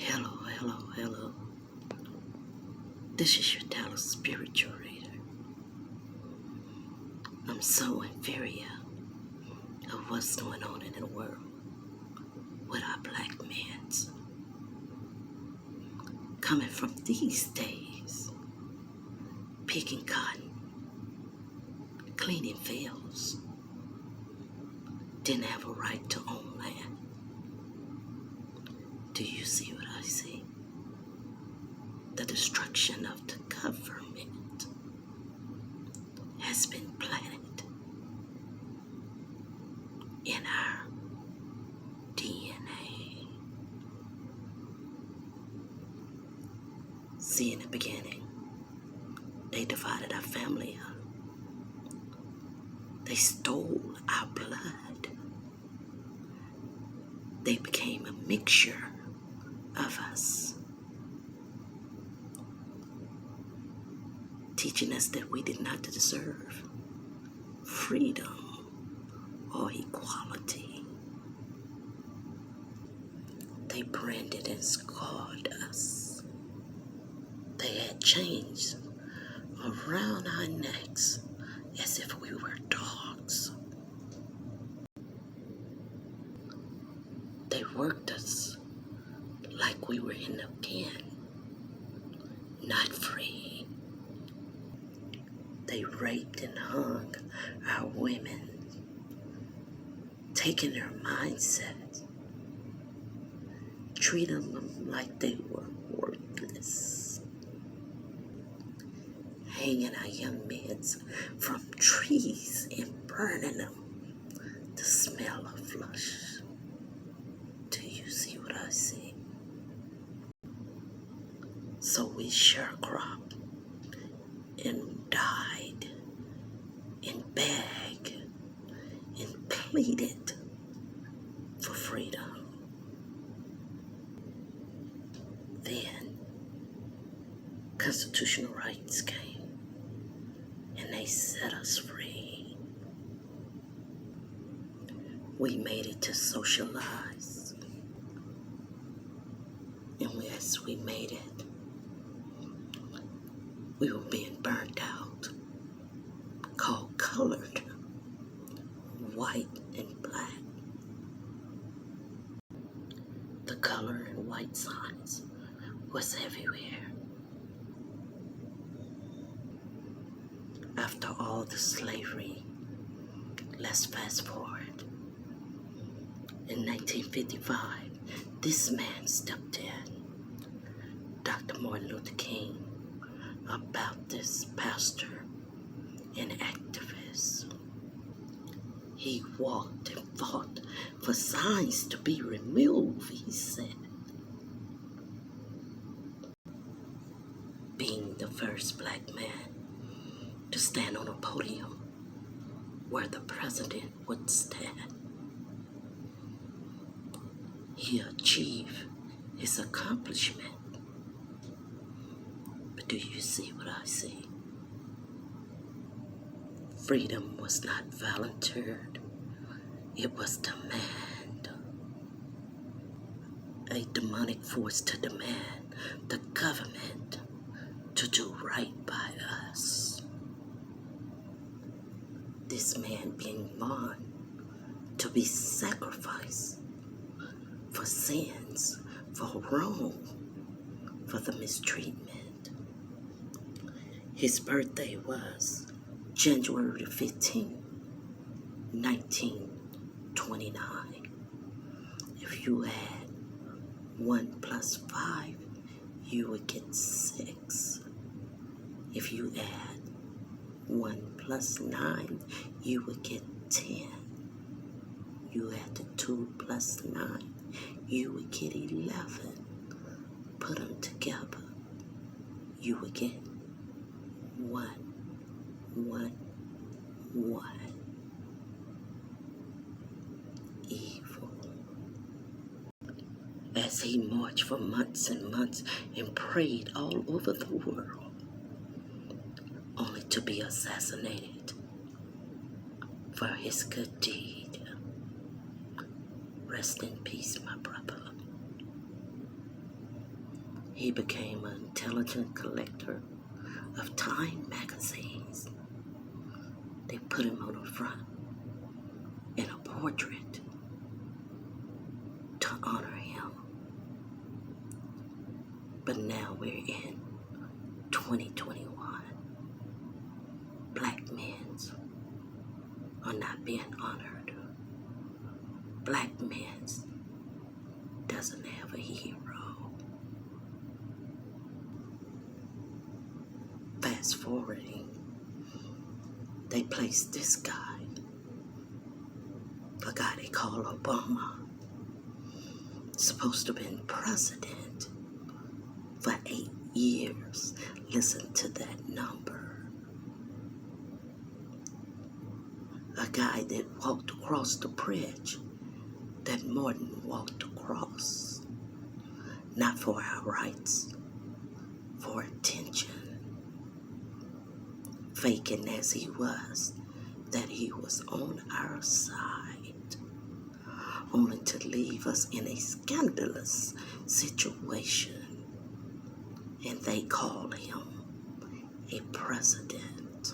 Hello, hello, hello. This is your Dallas spiritual reader. I'm so inferior of what's going on in the world with our black mans. Coming from these days, picking cotton, cleaning fields, didn't have a right to own land. Do you see what I see? The destruction of the government has been planted in our DNA. See, in the beginning, they divided our family up. They stole our blood. They became a mixture of us, teaching us that we did not deserve freedom or equality. They branded and scarred us. They had chains around our necks as if we were dogs. They worked us like we were in a pen, not free. They raped and hung our women, taking their mindset, treating them like they were worthless, hanging our young men from trees and burning them to smell of flesh. Do you see what I see? So we sharecropped and died and begged and pleaded for freedom. Then constitutional rights came and they set us free. We made it to socialize, and as we made it, we were being burnt out, called colored, white and black. The color and white signs was everywhere. After all the slavery, let's fast forward. In 1955, this man stepped in, Dr. Martin Luther King, a Baptist pastor and activist. He walked and fought for signs to be removed, he said. Being the first black man to stand on a podium where the president would stand. He achieved his accomplishment. But do you see what I see? Freedom was not volunteered, it was demand. A demonic force to demand the government to do right by us. This man being born to be sacrificed for sins, for wrong, for the mistreatment. His birthday was January 15, 1929. If you add 1 plus 5, you would get 6. If you add 1 plus 9, you would get 10. You add the 2 plus 9, you would get 11. Put them together, you would get 1, 1, 1. Evil. As he marched for months and months and prayed all over the world, only to be assassinated for his good deed. Rest in peace, my brother. He became an intelligent collector of Time magazines. They put him on the front in a portrait to honor him. But now we're in 2021. Black men are not being honored. Black men doesn't have a hero. Fast forwarding, they placed this guy, a guy they call Obama, supposed to have been president for 8 years. Listen to that number. A guy that walked across the bridge that Martin walked across. Not for our rights, for attention. Faking as he was, that he was on our side, only to leave us in a scandalous situation. And they call him a president.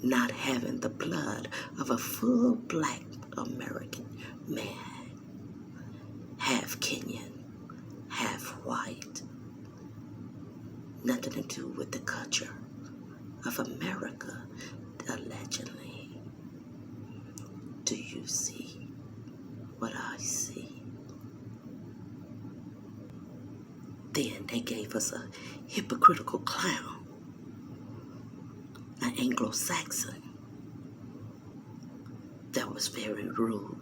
Not having the blood of a full black American man, half Kenyan, half white, nothing to do with the culture of America, allegedly. Do you see what I see? Then they gave us a hypocritical clown, an Anglo-Saxon that was very rude,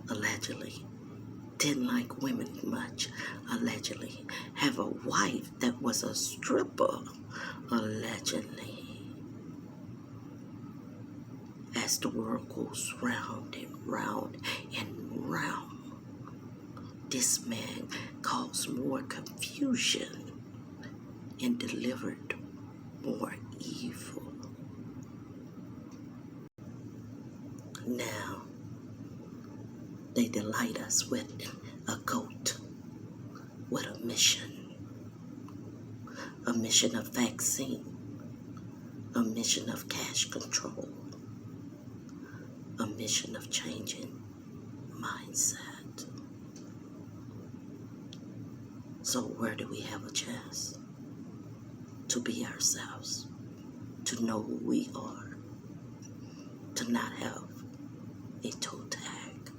allegedly, didn't like women much, allegedly, have a wife that was a stripper, allegedly. As the world goes round and round and round, this man caused more confusion and delivered more evil. Now, they delight us with a Gov't, with a mission of vaccine, a mission of cash control, a mission of changing mindset. So where do we have a chance to be ourselves, to know who we are, to not have a toe tag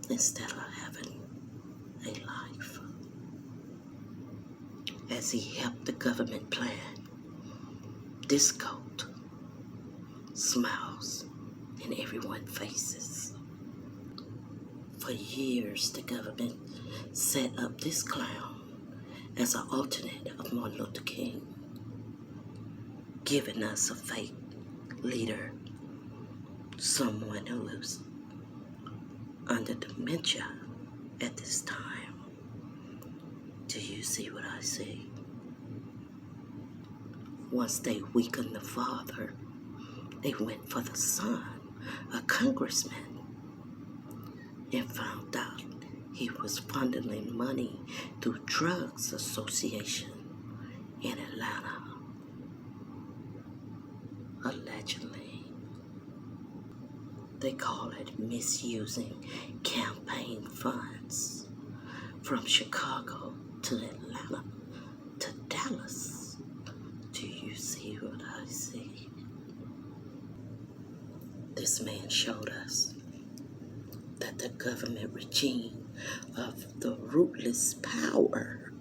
instead of having a life? As he helped the government plan, this Gov't smiles in everyone's faces. For years, the government set up this clown as an alternate of Martin Luther King, giving us a fake leader, someone who is under dementia at this time. Do you see what I see? Once they weakened the father, they went for the son, a congressman, and found out he was funneling money through drugs association in Atlanta, allegedly. They call it misusing campaign funds from Chicago to Atlanta to Dallas. Do you see what I see? This man showed us that the government regime of the rootless power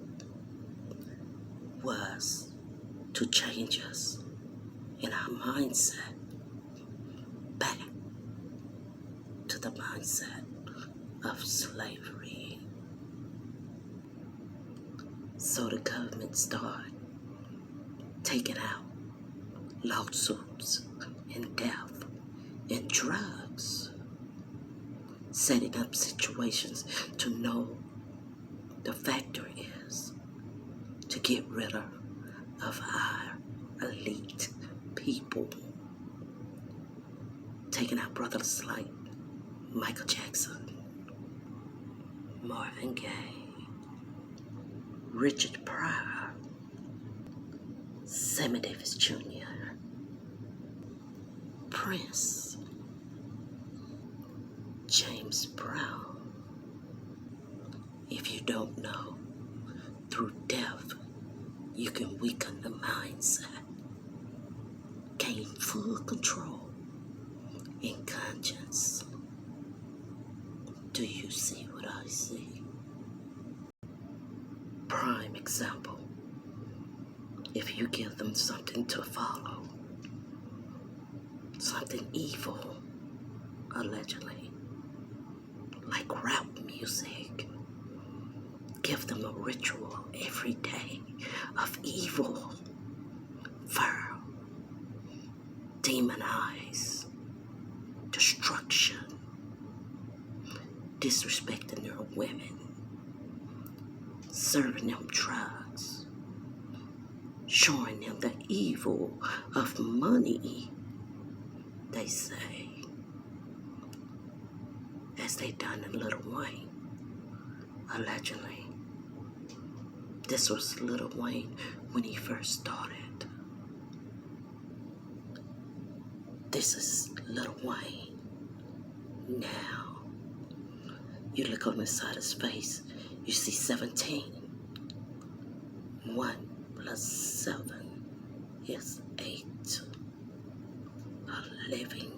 was to change us in our mindset back to the mindset of slavery. So the government started taking out lawsuits and death and drugs, setting up situations to know the factor is to get rid of our elite people, taking out brothers like Michael Jackson, Marvin Gaye, Richard Pryor, Sammy Davis Jr., Prince, James Brown. If you don't know, through death, you can weaken the mindset, gain full control in conscience. Do you see what I see? Prime example. If you give them something to follow, something evil, allegedly, like rap music, give them a ritual every day of evil, foul, demonize, destruction, disrespecting their women, serving them drugs, showing them the evil of money, they say, as they done in Lil Wayne, allegedly. This was Lil Wayne when he first started. This is Lil Wayne now. You look on the side of his face, you see 17. 1 plus 7 is 8. A living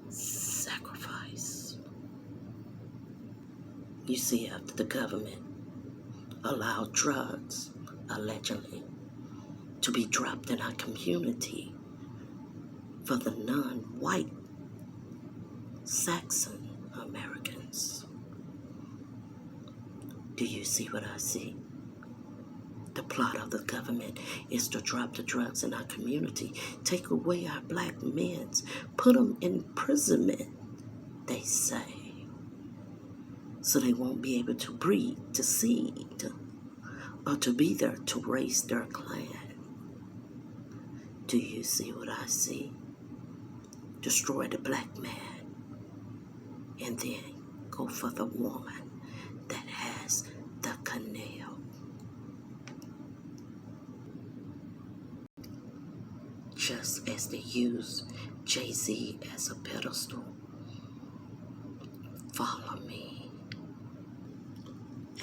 sacrifice. You see, after the government allowed drugs, allegedly, to be dropped in our community for the non-white Saxon Americans. Do you see what I see? The plot of the government is to drop the drugs in our community, take away our black men, put them in imprisonment, they say, so they won't be able to breed, to seed, or to be there to raise their clan. Do you see what I see? Destroy the black man, and then go for the woman that has the canal. Just as they use Jay-Z as a pedestal, follow me.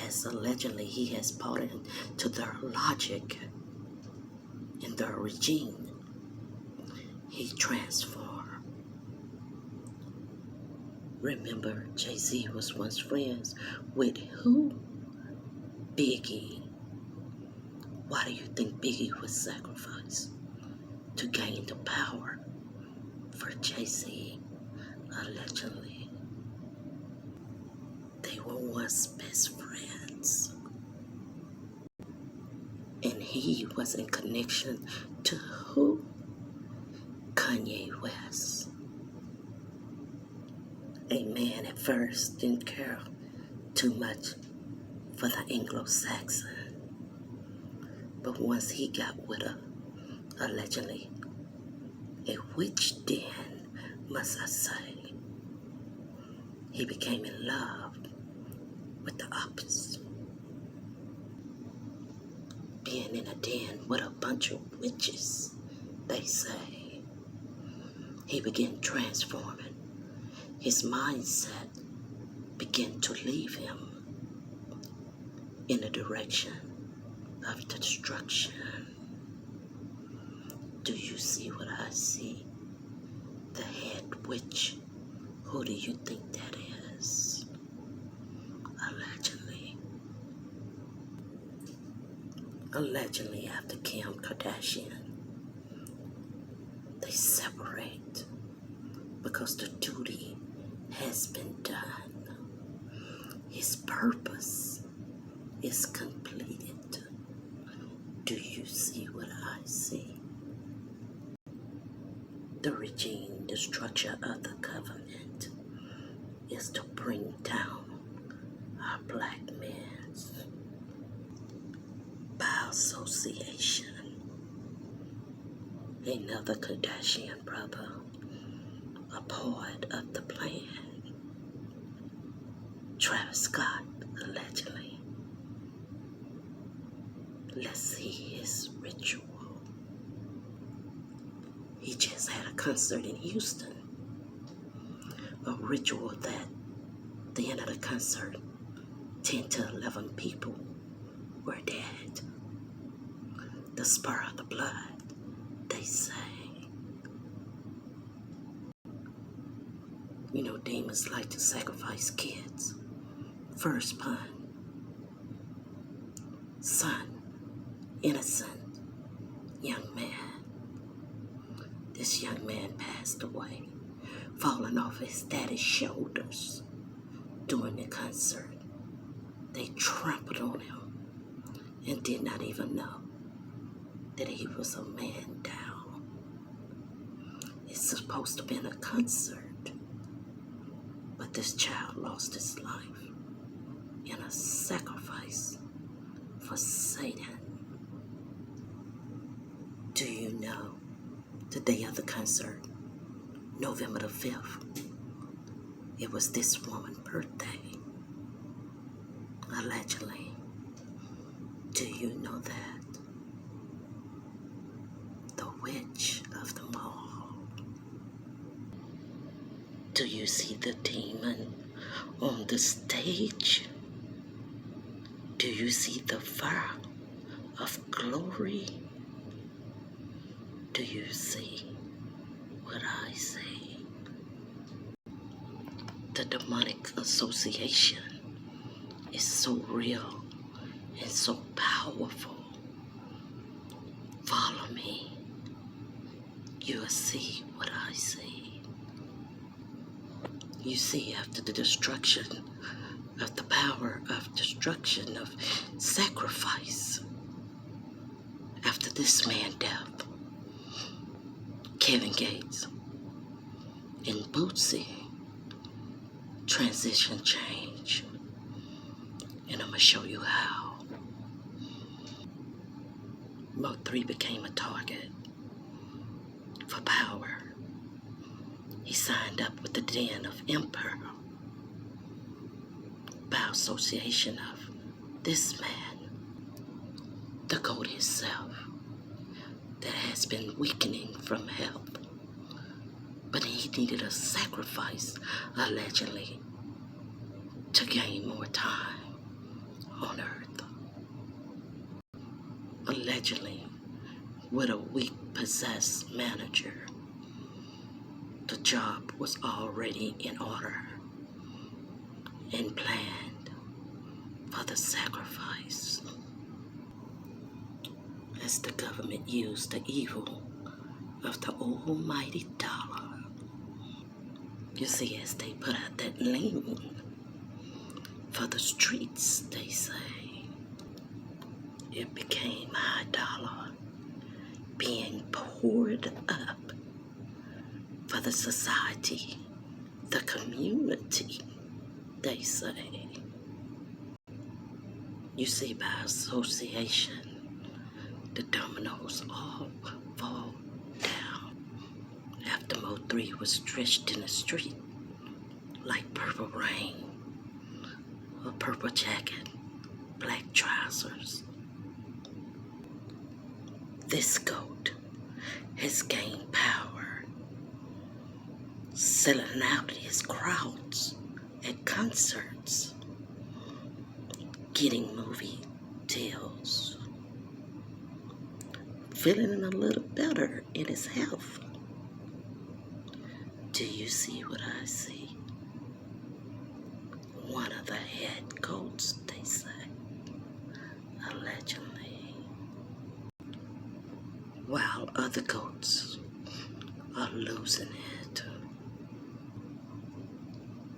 As allegedly he has bought into their logic and their regime, he transformed. Remember, Jay-Z was once friends with who? Biggie. Why do you think Biggie was sacrificed? To gain the power for Jay-Z, allegedly. They were once best friends. And he was in connection to who? Kanye West. A man at first didn't care too much for the Anglo-Saxon. But once he got with her, allegedly, a witch den, must I say, he became in love with the opposite. Being in a den with a bunch of witches, they say, he began transforming. His mindset began to leave him in a direction of destruction. Do you see what I see? The head witch. Who do you think that is? Allegedly. Allegedly, after Kim Kardashian, they separate because the duty has been done. His purpose is completed. Do you see what I see? The regime, the structure of the government is to bring down our black men by association. Another Kardashian brother, a part of the plan. Travis Scott, allegedly. Let's see his ritual. He just had a concert in Houston. A ritual that at the end of the concert, 10 to 11 people were dead. The spur of the blood, they say. You know, demons like to sacrifice kids. First pun. Son, innocent, young man. This young man passed away, falling off his daddy's shoulders during the concert. They trampled on him and did not even know that he was a man down. It's supposed to have been a concert, but this child lost his life in a sacrifice for Satan. Do you know the day of the concert, November the 5th, it was this woman's birthday, allegedly. Do you know that? The witch of them all. Do you see the demon on the stage? Do you see the fire of glory? Do you see what I see? The demonic association is so real and so powerful. Follow me. You'll see what I see. You see, after the destruction of the power of destruction of sacrifice, after this man's death, Kevin Gates and Bootsy transition change. And I'm going to show you how. Mo3 became a target for power. He signed up with the Den of Empire by association of this man, the Gov't himself, that has been weakening from health. But he needed a sacrifice, allegedly, to gain more time on earth. Allegedly, with a weak, possessed manager, the job was already in order and planned for the sacrifice. As the government used the evil of the almighty dollar. You see, as they put out that lien for the streets, they say, it became high dollar being poured up for the society, the community, they say. You see, by association, the dominoes all fall down. After Mo3 was stretched in the street like purple rain, a purple jacket, black trousers. This Gov't has gained power, selling out his crowds at concerts, getting movie deals, feeling a little better in his health. Do you see what I see? One of the head Gov'ts, they say, allegedly, while other Gov'ts are losing it.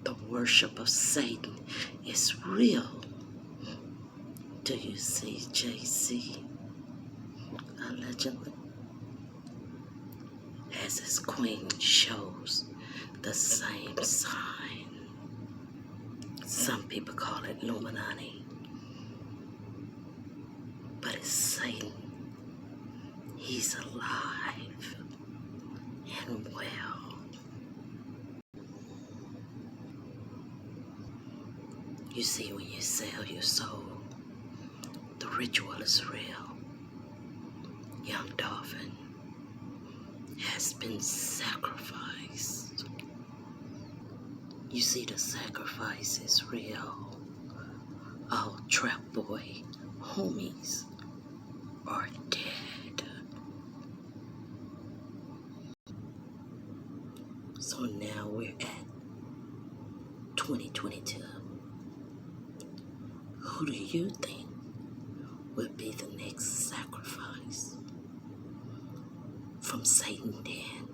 The worship of Satan is real. Do you see JC? Allegedly, as his queen shows the same sign. Some people call it Illuminati, but it's Satan. He's alive and well. You see, when you sell your soul, the ritual is real. Young Dolphin has been sacrificed. You see, the sacrifice is real. Our Trap Boy homies are dead. So now we're at 2022. Who do you think will be the next sacrifice from Satan Den?